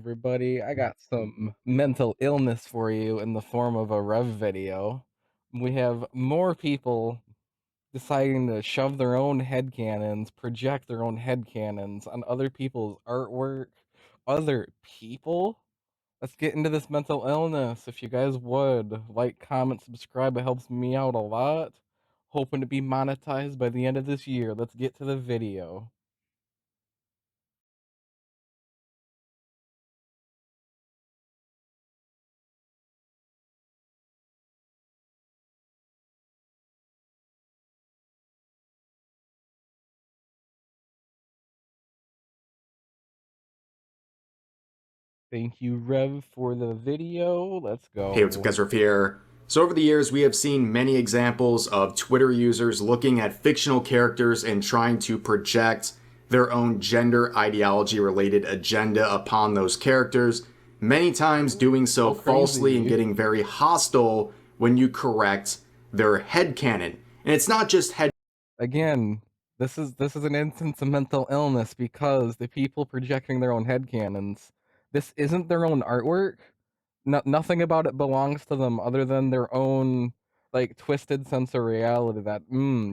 everybody? I got some mental illness for you in the form of a Rev video. We have more people deciding to shove their own headcanons, project their own headcanons on other people's artwork. Other people? Let's get into this mental illness. If you guys would, like, comment, subscribe, it helps me out a lot. Hoping to be monetized by the end of this year. Let's get to the video. Thank you, Rev, for the video. Let's Hey, what's up, go. guys? Rev here. So over the years, we have seen many examples of Twitter users looking at fictional characters and trying to project their own gender ideology-related agenda upon those characters, many times doing so falsely and getting very hostile when you correct their headcanon. And it's not just head. Again, this is an instance of mental illness because the people projecting their own headcanons, this isn't their own artwork. Nothing about it belongs to them other than their own, like, twisted sense of reality that,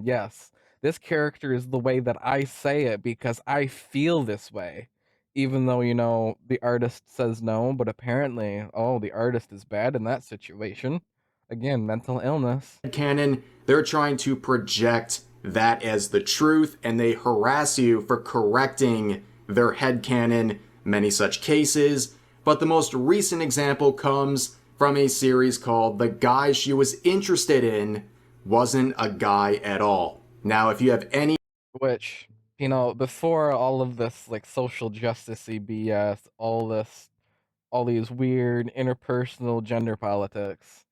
yes, this character is the way that I say it because I feel this way. Even though, the artist says no, but apparently, oh, the artist is bad in that situation. Again, mental illness. Headcanon, they're trying to project that as the truth, and they harass you for correcting their headcanon, many such cases. But the most recent example comes from a series called The Guy She Was Interested In Wasn't a Guy at All. Now, if you have any... Which, before all of this, like, social justice-y BS, all these weird interpersonal gender politics,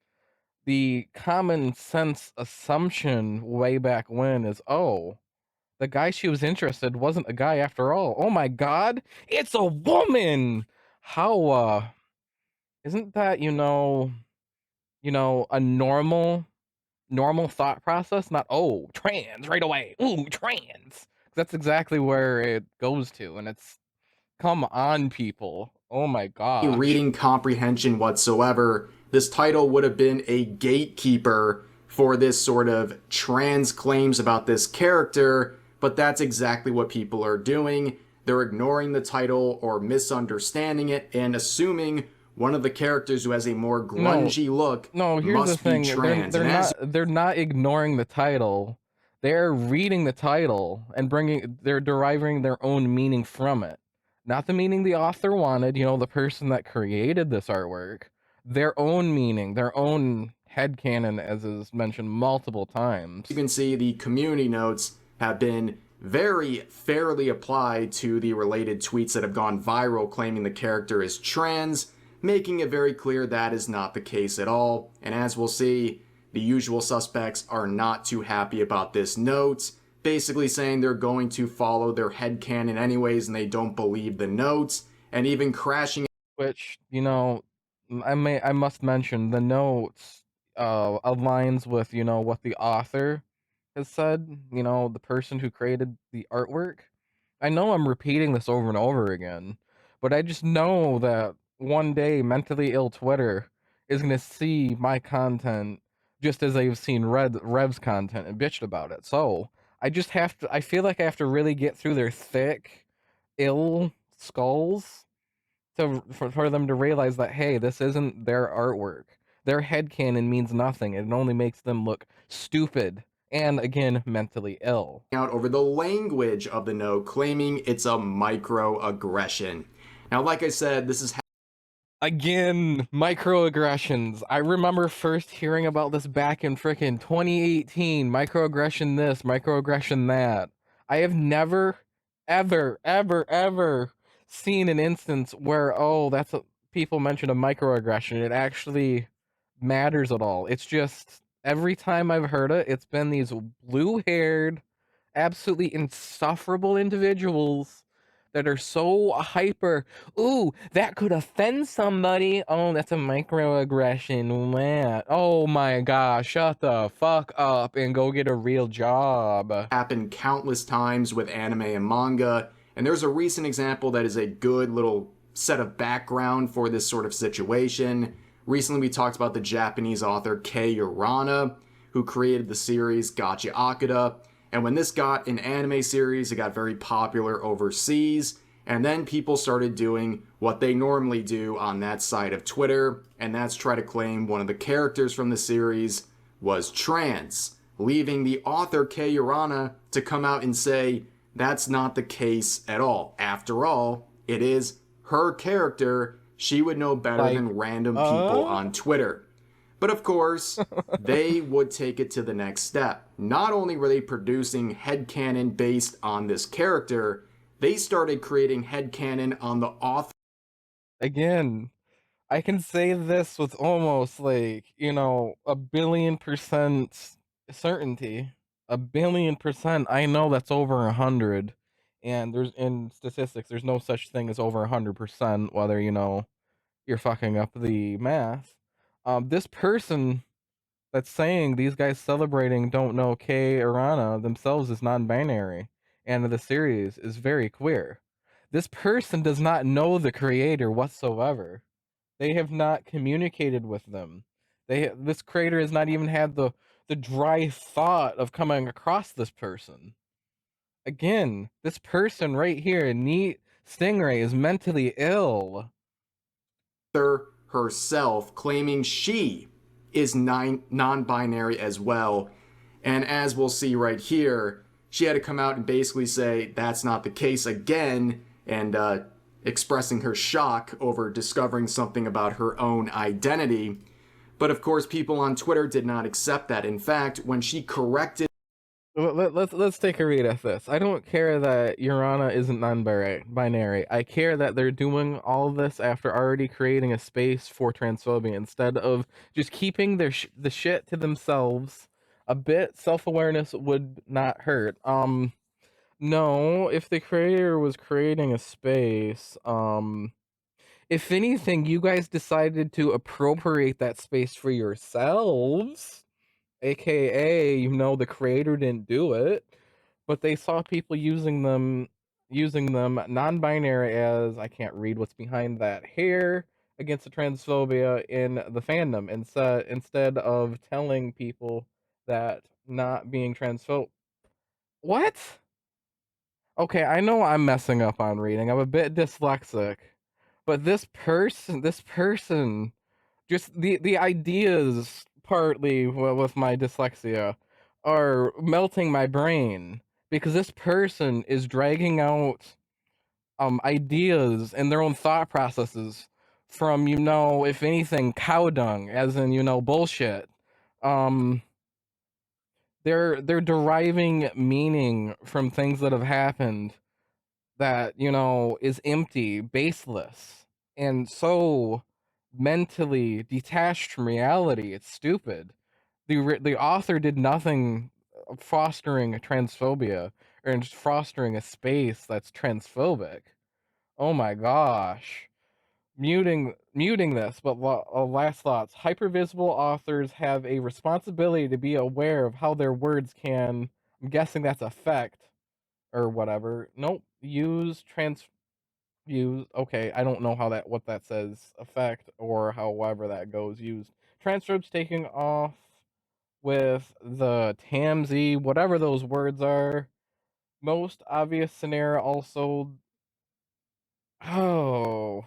the common sense assumption way back when is, oh, the guy she was interested wasn't a guy after all. Oh my god, it's a woman! How, isn't that, a normal thought process? Not, oh, trans right away. Ooh, trans. That's exactly where it goes to, and it's, come on, people. Oh my gosh. reading comprehension whatsoever, this title would have been a gatekeeper for this sort of trans claims about this character, but that's exactly what people are doing. They're ignoring the title or misunderstanding it and assuming one of the characters who has a more grungy look Here's the thing. They're not ignoring the title. They're reading the title and they're deriving their own meaning from it. Not the meaning the author wanted, the person that created this artwork. Their own meaning, their own headcanon, as is mentioned multiple times. You can see the community notes have been very fairly applied to the related tweets that have gone viral claiming the character is trans, making it very clear that is not the case at all. And as we'll see, the usual suspects are not too happy about this note, basically saying they're going to follow their headcanon anyways and they don't believe the notes, and even crashing. Which, I must mention, the notes aligns with, what the author has said, the person who created the artwork. I know I'm repeating this over and over again, but I just know that one day mentally ill Twitter is going to see my content just as they've seen Rev's content and bitched about it. So I feel like I have to really get through their thick, ill skulls for them to realize that, hey, this isn't their artwork. Their headcanon means nothing. It only makes them look stupid and, again, mentally ill. Out over the language of the note, claiming it's a microaggression. Now, like I said, this is again, microaggressions. I remember first hearing about this back in frickin' 2018. Microaggression this, microaggression that. I have never, ever seen an instance where, oh, people mention a microaggression. It actually matters at all. It's just, every time I've heard it, it's been these blue-haired, absolutely insufferable individuals that are so hyper. Ooh, that could offend somebody. Oh, that's a microaggression. Man. Oh my gosh, shut the fuck up and go get a real job. Happened countless times with anime and manga, and there's a recent example that is a good little set of background for this sort of situation. Recently, we talked about the Japanese author Kei Urana, who created the series Gacha Akira. And when this got an anime series, it got very popular overseas. And then people started doing what they normally do on that side of Twitter, and that's try to claim one of the characters from the series was trans, leaving the author Kei Urana to come out and say that's not the case at all. After all, it is her character. She would know better Like, than random people on Twitter. But of course, they would take it to the next step. Not only were they producing headcanon based on this character, they started creating headcanon on the author. again, I can say this with almost like, a billion% certainty. A billion%. I know that's over 100. And there's in statistics, there's no such thing as over 100%, whether, you're fucking up the math. This person that's saying these guys celebrating don't know Kei Arana themselves is non-binary, and the series is very queer. This person does not know the creator whatsoever. They have not communicated with them. This creator has not even had the dry thought of coming across this person. Again, this person right here, Neat Stingray, is mentally ill. Herself, claiming she is non-binary as well. And as we'll see right here, she had to come out and basically say that's not the case again, and expressing her shock over discovering something about her own identity. But of course, people on Twitter did not accept that. In fact, when she corrected Let's take a read at this. I don't care that Urana isn't non-binary. I care that they're doing all this after already creating a space for transphobia instead of just keeping the shit to themselves. A bit self-awareness would not hurt. No, if the creator was creating a space, if anything, you guys decided to appropriate that space for yourselves. AKA, the creator didn't do it, but they saw people using them non-binary as I can't read what's behind that hair against the transphobia in the fandom, and instead of telling people that not being transphobe. What? Okay, I know I'm messing up on reading. I'm a bit dyslexic, but this person, just the ideas partly with my dyslexia are melting my brain because this person is dragging out ideas and their own thought processes from if anything cow dung, as in bullshit. um they're deriving meaning from things that have happened that is empty, baseless, and so mentally detached from reality. It's stupid. The author did nothing fostering transphobia or just fostering a space that's transphobic. Oh my gosh. Muting this, but last thoughts. Hypervisible authors have a responsibility to be aware of how their words can, I'm guessing that's affect or whatever. Nope. Use, okay, I don't know what that says, affect, or however that goes, used. Transcripts taking off with the TAMZ, whatever those words are. Most obvious scenario also. Oh,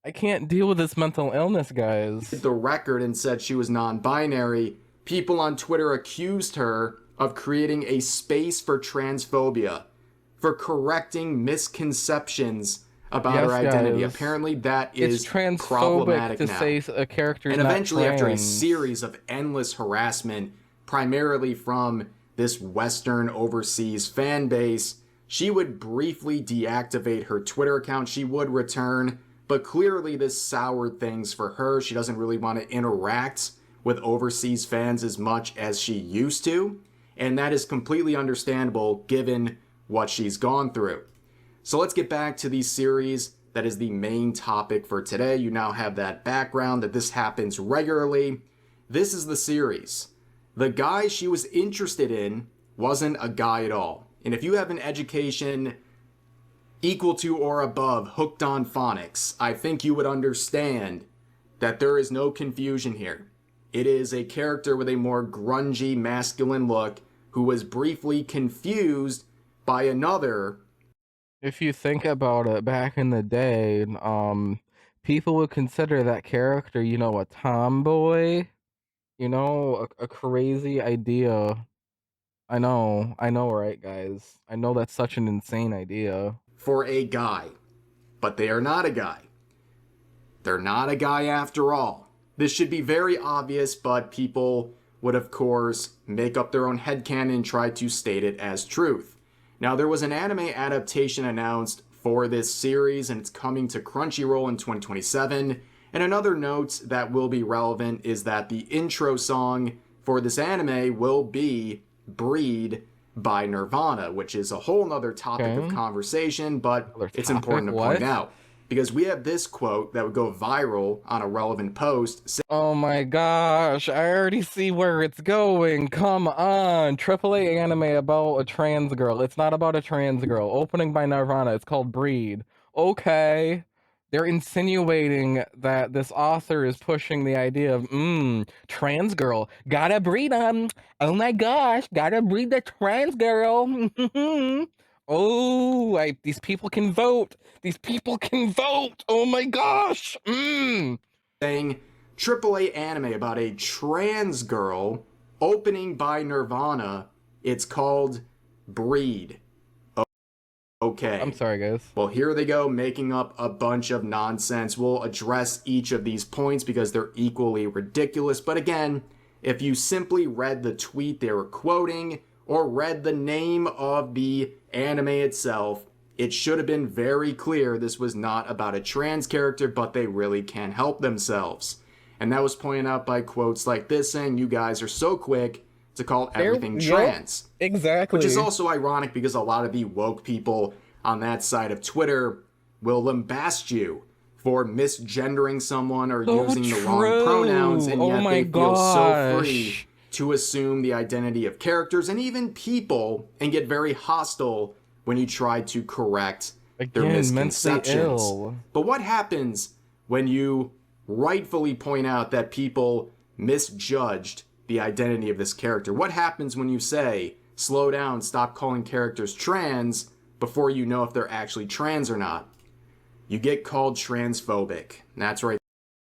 I can't deal with this mental illness, guys. the record and said she was non-binary, people on Twitter accused her of creating a space for transphobia, for correcting misconceptions about her Yes, identity. guys. Apparently, that It's is transphobic problematic to now. say a character is And not eventually, after a trans. series of endless harassment, primarily from this Western overseas fan base, she would briefly deactivate her Twitter account. She would return, but clearly this soured things for her. She doesn't really want to interact with overseas fans as much as she used to, and that is completely understandable given what she's gone through. So let's get back to the series that is the main topic for today. You now have that background that this happens regularly. This is the series. The guy she was interested in wasn't a guy at all. And if you have an education equal to or above hooked on phonics, I think you would understand that there is no confusion here. It is a character with a more grungy, masculine look who was briefly confused by another. If you think about it, back in the day, people would consider that character, a tomboy, a crazy idea. I know, right, guys? I know that's such an insane idea. For a guy, but they are not a guy. They're not a guy after all. This should be very obvious, but people would, of course, make up their own headcanon and try to state it as truth. Now, there was an anime adaptation announced for this series, and it's coming to Crunchyroll in 2027. And another note that will be relevant is that the intro song for this anime will be Breed by Nirvana, which is a whole nother topic of Okay. conversation, but Another it's topic? important to point What? out because we have this quote that would go viral on a relevant post. Oh my gosh, I already see where it's going. Come on. AAA anime about a trans girl. It's not about a trans girl. Opening by Nirvana. It's called Breed. Okay. They're insinuating that this author is pushing the idea of, trans girl. Gotta breed them. Oh my gosh, gotta breed the trans girl. Oh, these people can vote. These people can vote. Oh my gosh. Saying AAA anime about a trans girl opening by Nirvana. It's called Breed. I'm Okay. sorry, guys. Well, here they go, making up a bunch of nonsense. We'll address each of these points because they're equally ridiculous. But again, if you simply read the tweet they were quoting or read the name of the anime itself, it should have been very clear this was not about a trans character, but they really can't help themselves. And that was pointed out by quotes like this saying, "You guys are so quick to call everything Yep, trans." Which is exactly. also ironic because a lot of the woke people on that side of Twitter will lambast you for misgendering someone or So using the wrong pronouns, true. and Oh yet my they feel so free gosh. to assume the identity of characters and even people and get very hostile when you try to correct their Again, mentally misconceptions. ill. But what happens when you rightfully point out that people misjudged the identity of this character? What happens when you say, slow down, stop calling characters trans before you know if they're actually trans or not? You get called transphobic. That's right.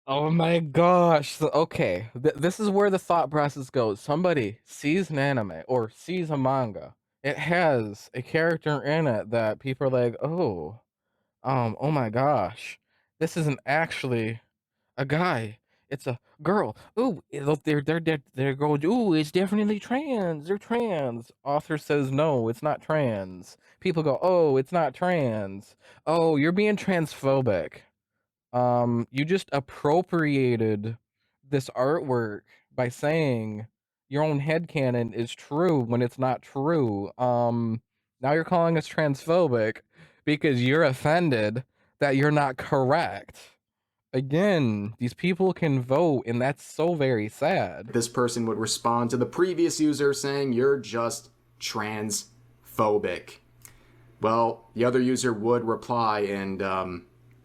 Oh my gosh. So, okay, this is where the thought process goes. Somebody sees an anime or sees a manga. It has a character in it that people are like, oh my gosh. This isn't actually a guy. It's a girl. Ooh, they're going. Ooh, it's definitely trans. They're trans. Author says no, it's not trans. People go, oh, it's not trans. Oh, you're being transphobic. You just appropriated this artwork by saying your own headcanon is true when it's not true. Now you're calling us transphobic because you're offended that you're not correct. Again, these people can vote, and that's so very sad. This person would respond to the previous user saying, "You're just transphobic." Well, the other user would reply, and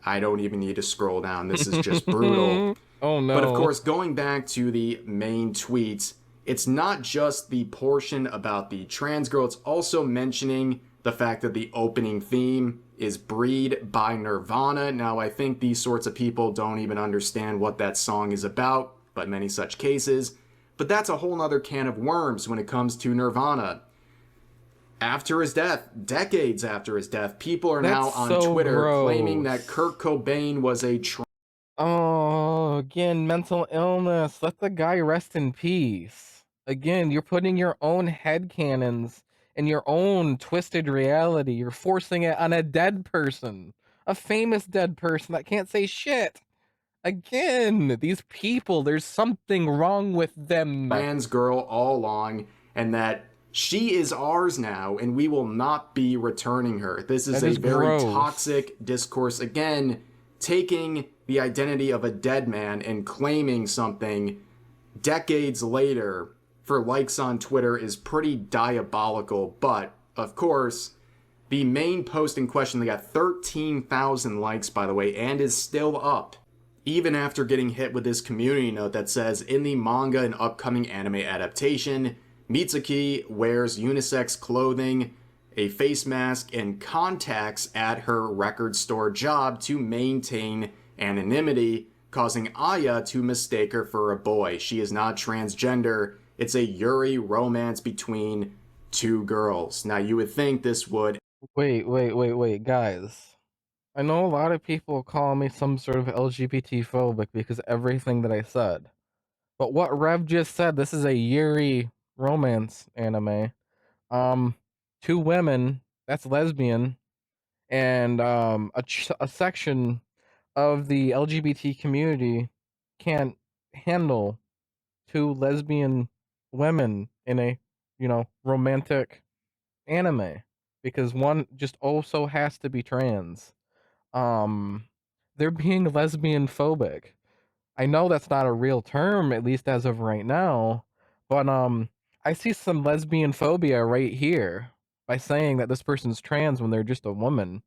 I don't even need to scroll down. This is just brutal. Oh But of no. course, going back to the main tweet, it's not just the portion about the trans girl, it's also mentioning the fact that the opening theme is Breed by Nirvana. Now, I think these sorts of people don't even understand what that song is about, but many such cases. But that's a whole nother can of worms when it comes to Nirvana. After his death, decades after his death, people are now That's on so Twitter claiming that gross. Kurt Cobain was a Oh, again, mental illness. Let the guy rest in peace. Again, you're putting your own headcanons and your own twisted reality. You're forcing it on a dead person, a famous dead person that can't say shit. Again, these people, there's something wrong with them. trans girl all along, and that she is ours now, and we will not be returning her. This is That a is very gross. toxic discourse. Again, taking the identity of a dead man and claiming something decades later for likes on Twitter is pretty diabolical. But, of course, The main post in question, they got 13,000 likes, by the way, and is still up. Even after getting hit with this community note that says, in the manga and upcoming anime adaptation, Mitsuki wears unisex clothing, a face mask, and contacts at her record store job to maintain anonymity, causing Aya to mistake her for a boy. She is not transgender. It's a Yuri romance between two girls. Now, you would think this would Wait, guys. I know a lot of people call me some sort of LGBT phobic because everything that I said. But what Rev just said, this is a Yuri romance anime. Um, two women, that's lesbian, and a section of the LGBT community can't handle two lesbian women in a, romantic anime because one just also has to be trans. Um, they're being lesbian phobic. I know that's not a real term, at least as of right now, but I see some lesbian phobia right here by saying that this person's trans when they're just a woman.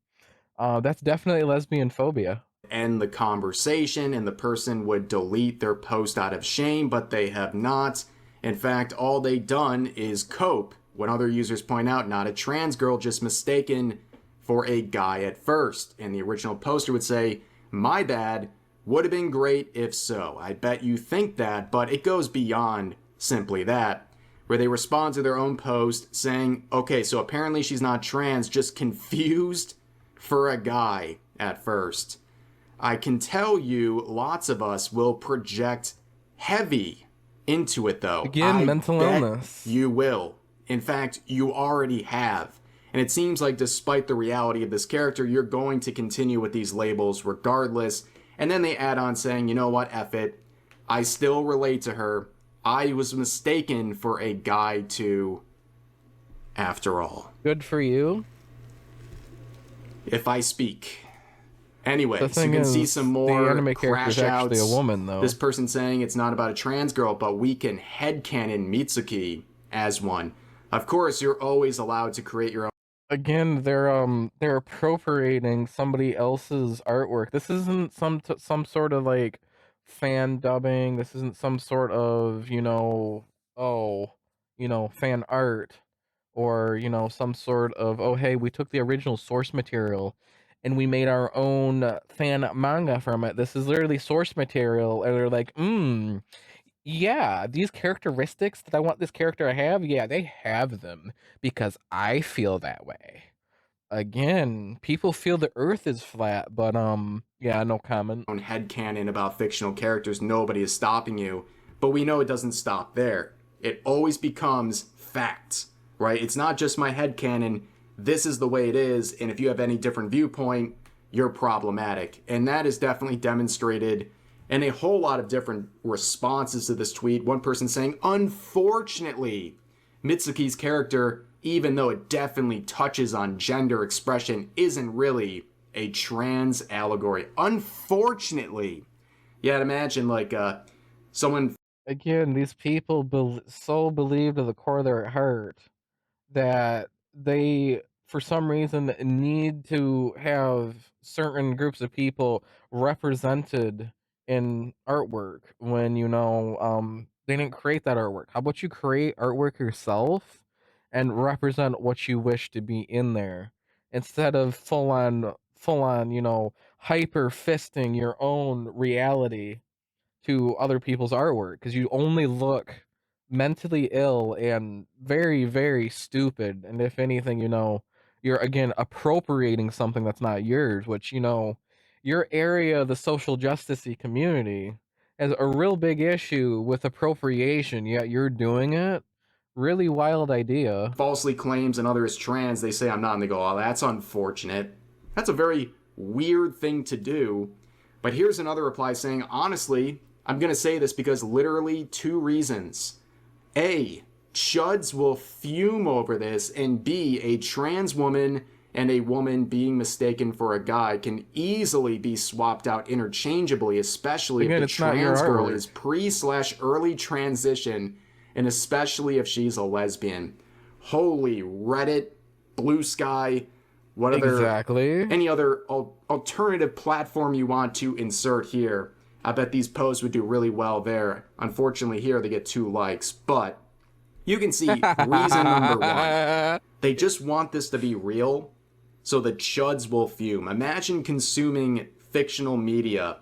That's definitely lesbian phobia. end the conversation and the person would delete their post out of shame, but they have not. In fact, all they done is cope when other users point out not a trans girl, just mistaken for a guy at first. And the original poster would say, my bad, would have been great if so. I bet you think that, but it goes beyond simply that. Where they respond to their own post saying, okay, so apparently she's not trans, just confused for a guy at first. I can tell you lots of us will project heavy into it though. Again, I mental bet illness. you will. In fact, you already have. And it seems like despite the reality of this character, you're going to continue with these labels regardless. And then they add on saying, you know what, F it. I still relate to her. I was mistaken for a guy too, after all. Good for you. If I speak. The Anyways, you thing can see is, some the more anime character is crash actually a outs. woman, though. This person saying it's not about a trans girl, but we can headcanon Mitsuki as one. Of course, you're always allowed to create your own. Again, they're appropriating somebody else's artwork. This isn't some sort of like fan dubbing. This isn't some sort of, fan art, or, some sort of, oh hey, we took the original source material and we made our own fan manga from it. This is literally source material, and they're like, yeah, these characteristics that I want this character to have, yeah, they have them because I feel that way. Again, people feel the earth is flat, but yeah, no comment. Headcanon about fictional characters. Nobody is stopping you. But we know it doesn't stop there. It always becomes facts, right? It's not just my headcanon. This is the way it is. And if you have any different viewpoint, you're problematic. And that is definitely demonstrated in a whole lot of different responses to this tweet. One person saying, unfortunately, Mitsuki's character, even though it definitely touches on gender expression, isn't really a trans allegory. Unfortunately. Yeah, I'd imagine like someone Again, these people so believe to the core of their heart that they, for some reason, need to have certain groups of people represented in artwork when, they didn't create that artwork. How about you create artwork yourself and represent what you wish to be in there, instead of full on, hyper fisting your own reality to other people's artwork, because you only look mentally ill and very, very stupid. And if anything, you're again appropriating something that's not yours, which, your area of the social justicey community has a real big issue with appropriation, yet you're doing it. Really wild idea. falsely claims another is trans, they say I'm not, and they go, oh, that's unfortunate. That's a very weird thing to do. But here's another reply saying, honestly, I'm going to say this because literally two reasons. A, chuds will fume over this, and B, a trans woman and a woman being mistaken for a guy can easily be swapped out interchangeably, especially Again, if the it's not your trans girl artwork. is pre/early transition, and especially if she's a lesbian. Holy Reddit, blue sky, what other Exactly. any other alternative platform you want to insert here. I bet these posts would do really well there. Unfortunately, here they get 2 likes, but you can see reason number one. They just want this to be real, so the chuds will fume. Imagine consuming fictional media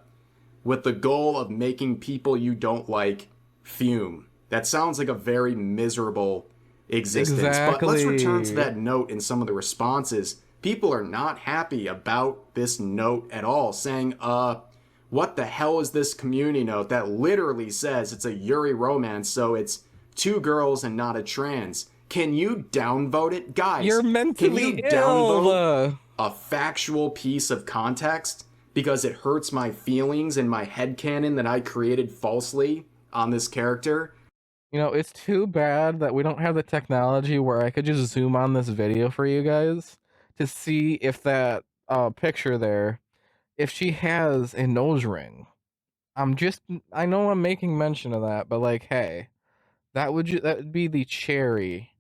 with the goal of making people you don't like fume. That sounds like a very miserable existence. But let's return to Exactly. that note in some of the responses. People are not happy about this note at all, saying, what the hell is this community note that literally says it's a Yuri romance, so it's 2 girls and not a trans? Can you downvote it? You're Guys, can you mentally downvote ill. a factual piece of context because it hurts my feelings and my headcanon that I created falsely on this character? You know, it's too bad that we don't have the technology where I could just zoom on this video for you guys to see if that picture there, if she has a nose ring. I know I'm making mention of that, but like, hey, that would be the cherry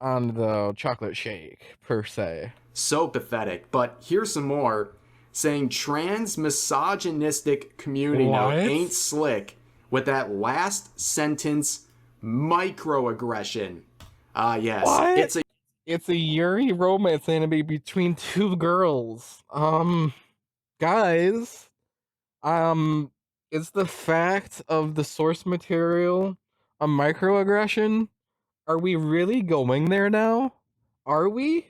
on the chocolate shake per se. So pathetic. But here's some more saying trans misogynistic community note What? ain't slick with that last sentence microaggression. Ah, yes, What? it's a It's a Yuri romance anime between 2 girls. Guys, um, is the fact of the source material a microaggression? Are we really going there now? Are we?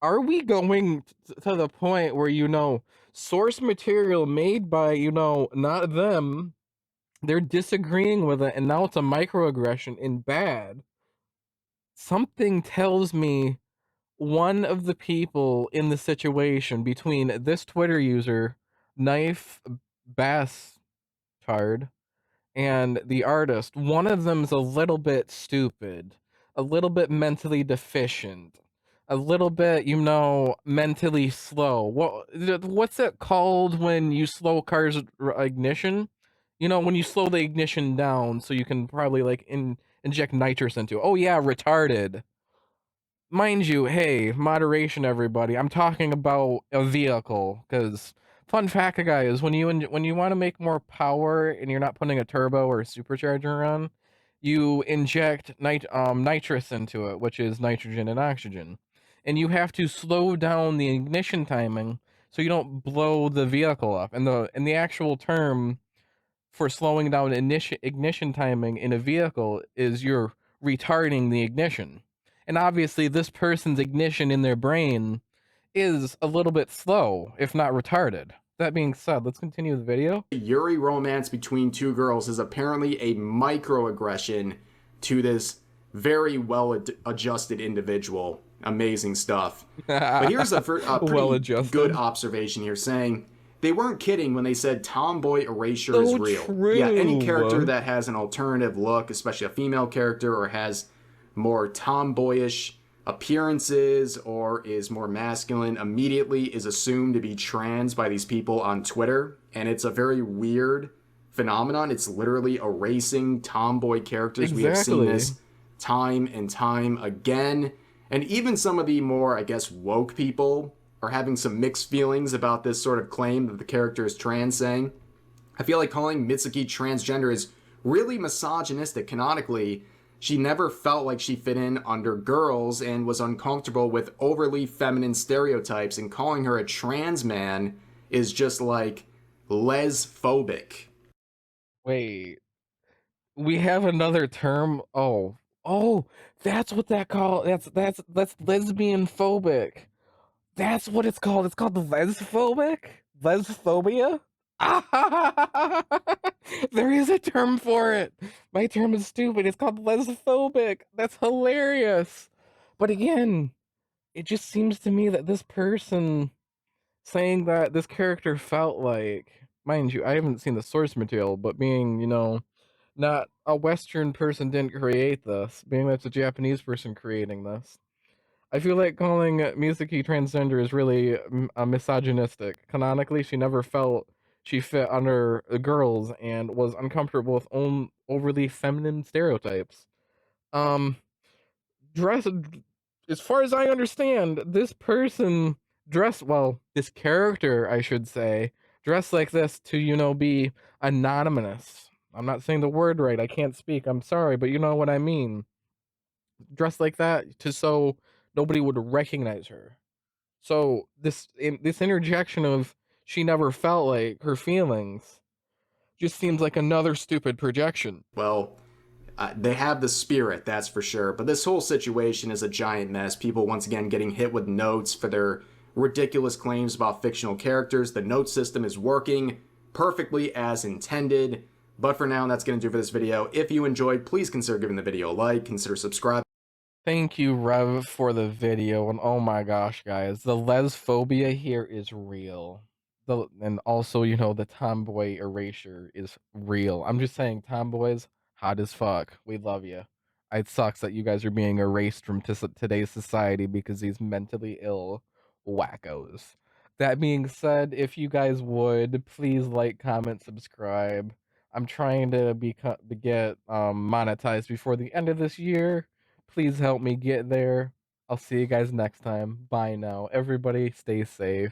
Are we going to the point where, source material made by, not them, they're disagreeing with it, and now it's a microaggression in bad? Something tells me one of the people in the situation between this Twitter user, Knife Bastard, and the artist, one of them's a little bit stupid, a little bit mentally deficient, a little bit, mentally slow. What's it called when you slow cars' ignition? When you slow the ignition down so you can probably like inject nitrous into it. Oh yeah, retarded. Mind you, hey, moderation, everybody. I'm talking about a vehicle, because fun fact, guys, when you want to make more power and you're not putting a turbo or a supercharger on, you inject nitrous into it, which is nitrogen and oxygen, and you have to slow down the ignition timing so you don't blow the vehicle up. And the actual term for slowing down ignition timing in a vehicle is you're retarding the ignition. And obviously, this person's ignition in their brain is a little bit slow, if not retarded. That being said, let's continue the video. Yuri romance between 2 girls is apparently a microaggression to this very well adjusted individual. Amazing stuff. But here's a Well pretty good adjusted. observation here saying they weren't kidding when they said tomboy erasure is So real. Yeah, any character true. that has an alternative look, especially a female character, or has more tomboyish appearances or is more masculine, immediately is assumed to be trans by these people on Twitter. And it's a very weird phenomenon. It's literally erasing tomboy characters. We have seen Exactly. this time and time again. And even some of the more, I guess, woke people are having some mixed feelings about this sort of claim that the character is trans, saying, I feel like calling Mitsuki transgender is really misogynistic. Canonically, she never felt like she fit in under girls and was uncomfortable with overly feminine stereotypes, and calling her a trans man is just like lesphobia. Wait, we have another term. Oh, that's what that called. That's lesbian phobic. That's what it's called. It's called lesphobic? Lesphobia? There is a term for it. My term is stupid. It's called lesphobic. That's hilarious. But again, it just seems to me that this person saying that this character felt like, mind you, I haven't seen the source material, but being, not a Western person didn't create this, being that's a Japanese person creating this. I feel like calling Mizuki transgender is really misogynistic. Canonically, she never felt she fit under the girls and was uncomfortable with overly feminine stereotypes. Um, dress, as far as I understand, this person this character, I should say, dress like this to, be anonymous. I'm not saying the word right. I can't speak. I'm sorry, but you know what I mean. Dress like that so nobody would recognize her. So this interjection of she never felt like her feelings just seems like another stupid projection. Well, they have the spirit, that's for sure. But this whole situation is a giant mess. People, once again, getting hit with notes for their ridiculous claims about fictional characters. The note system is working perfectly as intended. But for now, that's going to do for this video. If you enjoyed, please consider giving the video a like, consider subscribing. Thank you, Rev, for the video, and oh my gosh, guys, the lesphobia here is real. And also, the tomboy erasure is real. I'm just saying, tomboys, hot as fuck. We love you. It sucks that you guys are being erased from today's society because these mentally ill wackos. That being said, if you guys would, please like, comment, subscribe. I'm trying to get monetized before the end of this year. Please help me get there. I'll see you guys next time. Bye now. Everybody stay safe.